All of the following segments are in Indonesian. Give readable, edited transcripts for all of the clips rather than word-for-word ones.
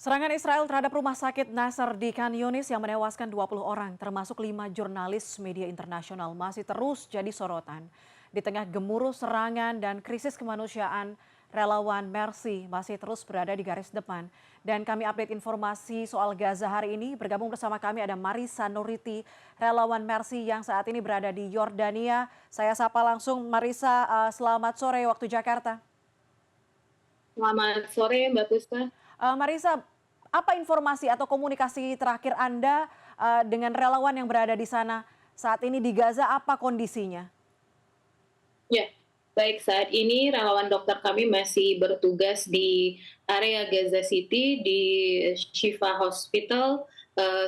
Serangan Israel terhadap rumah sakit Nasser di Khan Yunis yang menewaskan 20 orang, termasuk 5 jurnalis media internasional, masih terus jadi sorotan. Di tengah gemuruh serangan dan krisis kemanusiaan, relawan Mercy masih terus berada di garis depan. Dan kami update informasi soal Gaza hari ini. Bergabung bersama kami ada Marisa Nuriti, relawan Mercy yang saat ini berada di Yordania. Saya sapa langsung Marisa, selamat sore waktu Jakarta. Selamat sore Mbak Puspa. Marisa, apa informasi atau komunikasi terakhir Anda dengan relawan yang berada di sana saat ini di Gaza? Apa kondisinya? Ya, baik, saat ini relawan dokter kami masih bertugas di area Gaza City di Shifa Hospital.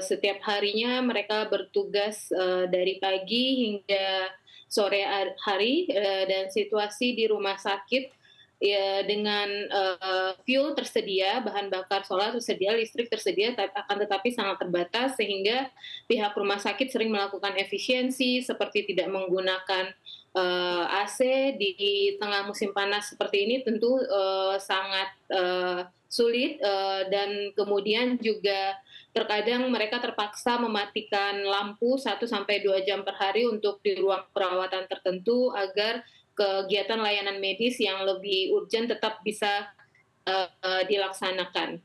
Setiap harinya mereka bertugas dari pagi hingga sore hari, dan situasi di rumah sakit ya dengan fuel tersedia, bahan bakar solar tersedia, listrik tersedia, akan tetapi sangat terbatas sehingga pihak rumah sakit sering melakukan efisiensi seperti tidak menggunakan AC di tengah musim panas seperti ini tentu sangat sulit, dan kemudian juga terkadang mereka terpaksa mematikan lampu 1 sampai 2 jam per hari untuk di ruang perawatan tertentu agar kegiatan layanan medis yang lebih urgent tetap bisa dilaksanakan.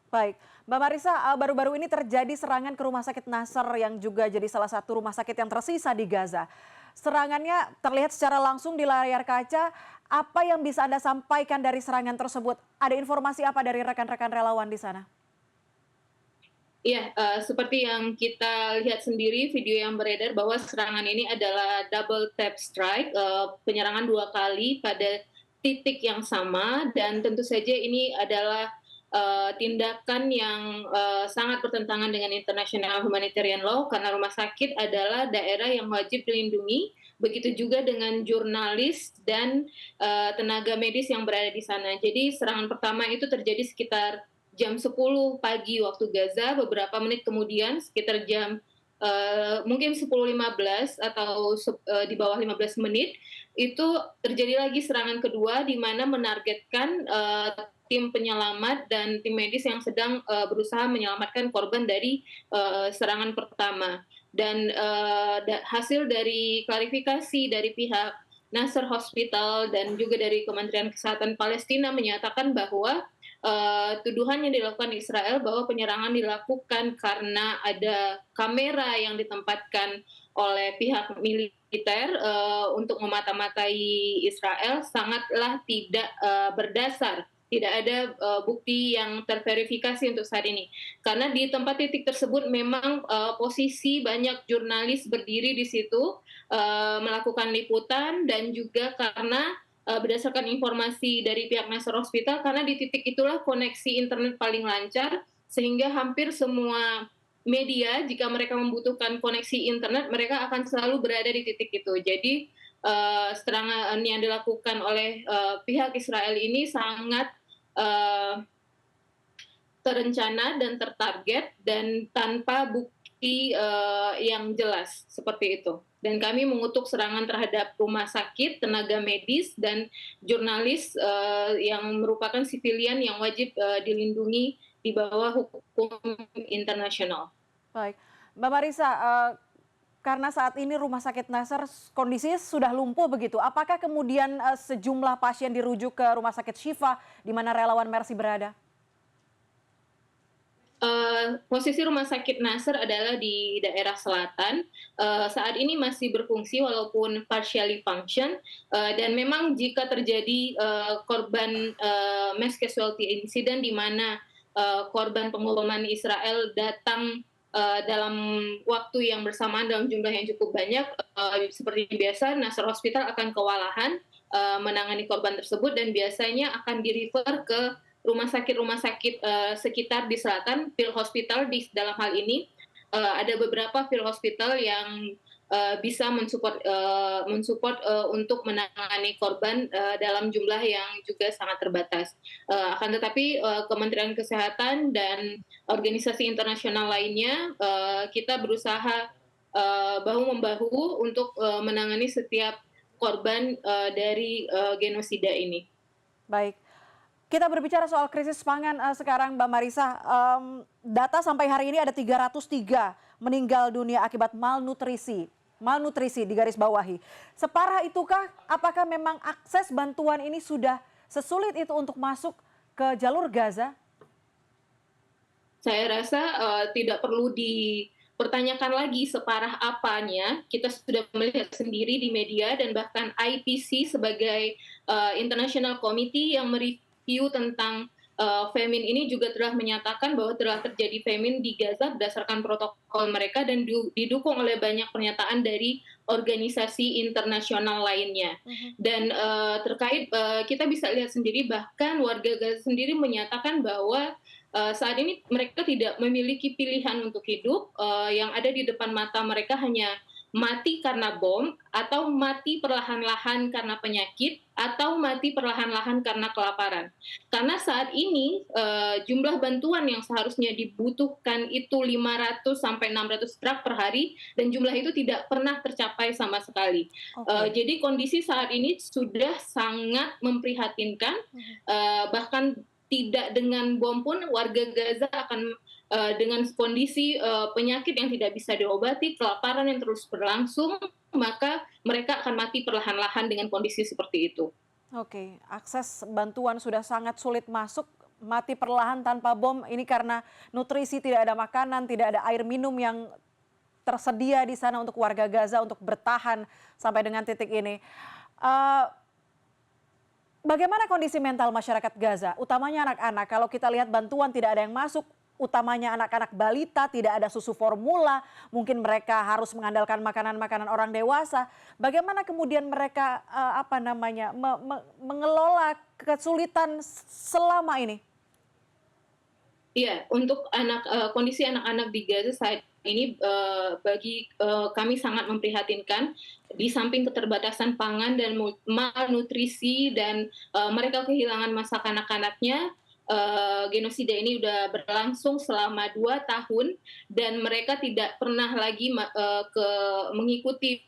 Baik, Mbak Marisa, baru-baru ini terjadi serangan ke Rumah Sakit Nasser yang juga jadi salah satu rumah sakit yang tersisa di Gaza. Serangannya terlihat secara langsung di layar kaca. Apa yang bisa Anda sampaikan dari serangan tersebut? Ada informasi apa dari rekan-rekan relawan di sana? Iya, seperti yang kita lihat sendiri video yang beredar bahwa serangan ini adalah double tap strike, penyerangan 2 kali pada titik yang sama dan tentu saja ini adalah tindakan yang sangat bertentangan dengan international humanitarian law karena rumah sakit adalah daerah yang wajib dilindungi, begitu juga dengan jurnalis dan tenaga medis yang berada di sana. Jadi serangan pertama itu terjadi sekitar jam 10 pagi waktu Gaza, beberapa menit kemudian sekitar jam mungkin 10.15 atau di bawah 15 menit itu terjadi lagi serangan kedua di mana menargetkan tim penyelamat dan tim medis yang sedang berusaha menyelamatkan korban dari serangan pertama. Dan hasil dari klarifikasi dari pihak Nasser Hospital dan juga dari Kementerian Kesehatan Palestina menyatakan bahwa tuduhan yang dilakukan Israel bahwa penyerangan dilakukan karena ada kamera yang ditempatkan oleh pihak militer untuk memata-matai Israel sangatlah tidak berdasar. Tidak ada bukti yang terverifikasi untuk saat ini. Karena di tempat titik tersebut memang posisi banyak jurnalis berdiri di situ melakukan liputan dan juga karena berdasarkan informasi dari pihak Nasser Hospital karena di titik itulah koneksi internet paling lancar sehingga hampir semua media jika mereka membutuhkan koneksi internet mereka akan selalu berada di titik itu. Jadi serangan yang dilakukan oleh pihak Israel ini sangat uh, terencana dan tertarget dan tanpa bukti yang jelas seperti itu. Dan kami mengutuk serangan terhadap rumah sakit, tenaga medis, dan jurnalis yang merupakan sipilian yang wajib dilindungi di bawah hukum internasional. Baik, Mbak Marisa, karena saat ini Rumah Sakit Nasser kondisinya sudah lumpuh begitu. Apakah kemudian sejumlah pasien dirujuk ke Rumah Sakit Shifa di mana relawan Mercy berada? Posisi rumah sakit Nasr adalah di daerah selatan. Saat ini masih berfungsi walaupun partially function. Dan memang jika terjadi korban mass casualty incident di mana korban pengeboman Israel datang dalam waktu yang bersamaan dalam jumlah yang cukup banyak, seperti biasa Nasr Hospital akan kewalahan menangani korban tersebut dan biasanya akan di-refer ke rumah sakit sekitar di selatan, field hospital di dalam hal ini ada beberapa field hospital yang bisa mensupport untuk menangani korban dalam jumlah yang juga sangat terbatas. Akan tetapi Kementerian Kesehatan dan organisasi internasional lainnya kita berusaha bahu membahu untuk menangani setiap korban dari genosida ini. Baik. Kita berbicara soal krisis pangan sekarang Mbak Marisa, data sampai hari ini ada 303 meninggal dunia akibat malnutrisi. Malnutrisi di garis bawahi. Separah itukah? Apakah memang akses bantuan ini sudah sesulit itu untuk masuk ke jalur Gaza? Saya rasa tidak perlu dipertanyakan lagi separah apanya. Kita sudah melihat sendiri di media dan bahkan IPC sebagai International Committee yang mereview tentang famine ini juga telah menyatakan bahwa telah terjadi famine di Gaza berdasarkan protokol mereka dan didukung oleh banyak pernyataan dari organisasi internasional lainnya. Dan terkait kita bisa lihat sendiri bahkan warga Gaza sendiri menyatakan bahwa saat ini mereka tidak memiliki pilihan untuk hidup, yang ada di depan mata mereka hanya mati karena bom, atau mati perlahan-lahan karena penyakit, atau mati perlahan-lahan karena kelaparan. Karena saat ini jumlah bantuan yang seharusnya dibutuhkan itu 500 sampai 600 truk per hari, dan jumlah itu tidak pernah tercapai sama sekali. Jadi kondisi saat ini sudah sangat memprihatinkan, bahkan tidak dengan bom pun warga Gaza akan dengan kondisi penyakit yang tidak bisa diobati, kelaparan yang terus berlangsung, maka mereka akan mati perlahan-lahan dengan kondisi seperti itu. Oke, akses bantuan sudah sangat sulit masuk, mati perlahan tanpa bom. Ini karena nutrisi, tidak ada makanan, tidak ada air minum yang tersedia di sana untuk warga Gaza untuk bertahan sampai dengan titik ini. Bagaimana kondisi mental masyarakat Gaza, utamanya anak-anak? Kalau kita lihat bantuan tidak ada yang masuk, utamanya anak-anak balita, tidak ada susu formula, mungkin mereka harus mengandalkan makanan-makanan orang dewasa. Bagaimana kemudian mereka mengelola kesulitan selama ini? Iya, untuk kondisi anak-anak di Gaza saat ini bagi kami sangat memprihatinkan. Di samping keterbatasan pangan dan malnutrisi dan mereka kehilangan masa kanak-kanaknya, genosida ini sudah berlangsung selama 2 tahun dan mereka tidak pernah lagi mengikuti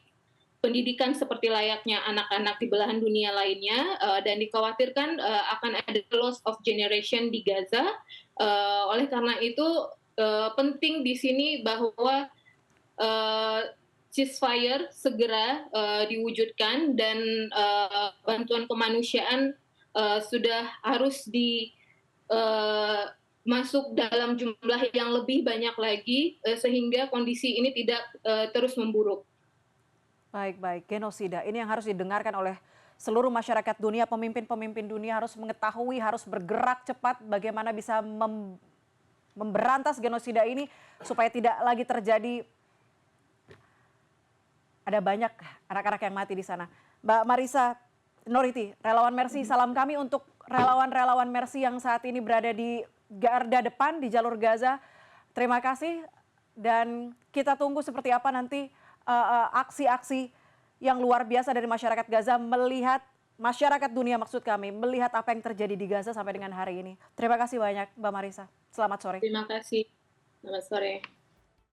pendidikan seperti layaknya anak-anak di belahan dunia lainnya, dan dikhawatirkan akan ada loss of generation di Gaza. Oleh karena itu penting di sini bahwa ceasefire segera diwujudkan dan bantuan kemanusiaan sudah harus masuk dalam jumlah yang lebih banyak lagi sehingga kondisi ini tidak terus memburuk. Baik, genosida ini yang harus didengarkan oleh seluruh masyarakat dunia, pemimpin-pemimpin dunia harus mengetahui, harus bergerak cepat bagaimana bisa memberantas genosida ini supaya tidak lagi terjadi. Ada banyak anak-anak yang mati di sana. Mbak Marisa Noriti, relawan Mercy, salam kami untuk relawan-relawan Mercy yang saat ini berada di garda depan di jalur Gaza. Terima kasih dan kita tunggu seperti apa nanti aksi-aksi yang luar biasa dari masyarakat Gaza, melihat masyarakat dunia maksud kami, melihat apa yang terjadi di Gaza sampai dengan hari ini. Terima kasih banyak Mbak Marisa. Selamat sore. Terima kasih. Selamat sore.